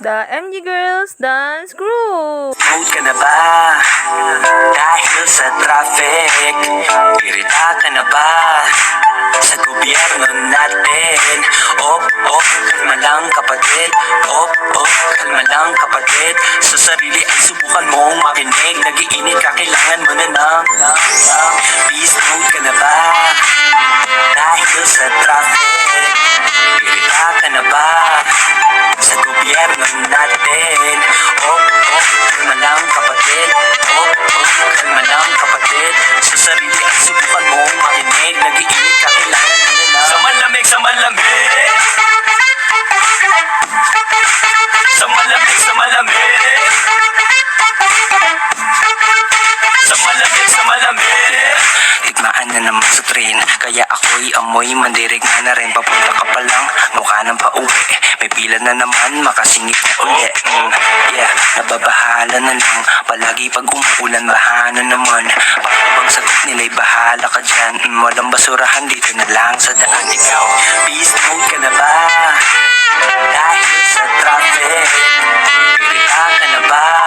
The MG Girls Dance Group. Mood ka na ba? Dahil sa traffic, irita ka na ba? Sa gobyerno natin, kalma lang kapatid. Kalma lang kapatid. Sa sarili ay subukan mong makinig. Nag-iinit ka, kailangan mo na ng peace. Mood ka na ba? Dahil sa traffic, irita ka na ba? Sa gobyerno natin, kalma lang kapatid. Kalma lang kapatid. Sa sarili ay subukan mong makinig. Nag-iinit ka, kailangan mo na ng sa malamig. Sa malamig, sa malamig. Sa malamig, sa malamig. Tigmaan na naman sa train, kaya ako'y amoy mandirig na rin. Papunta ka pa lang, mukha nang pauwi. May pila na naman, makasingit na uli. Nababahala na lang. Palagi pag umuulan, baha na naman. Pakabang sagot nila'y bahala ka dyan. Walang basurahan dito na lang sa daan. Ikaw, peace mode ka na ba? Dahil sa traffic, irita ka na ba?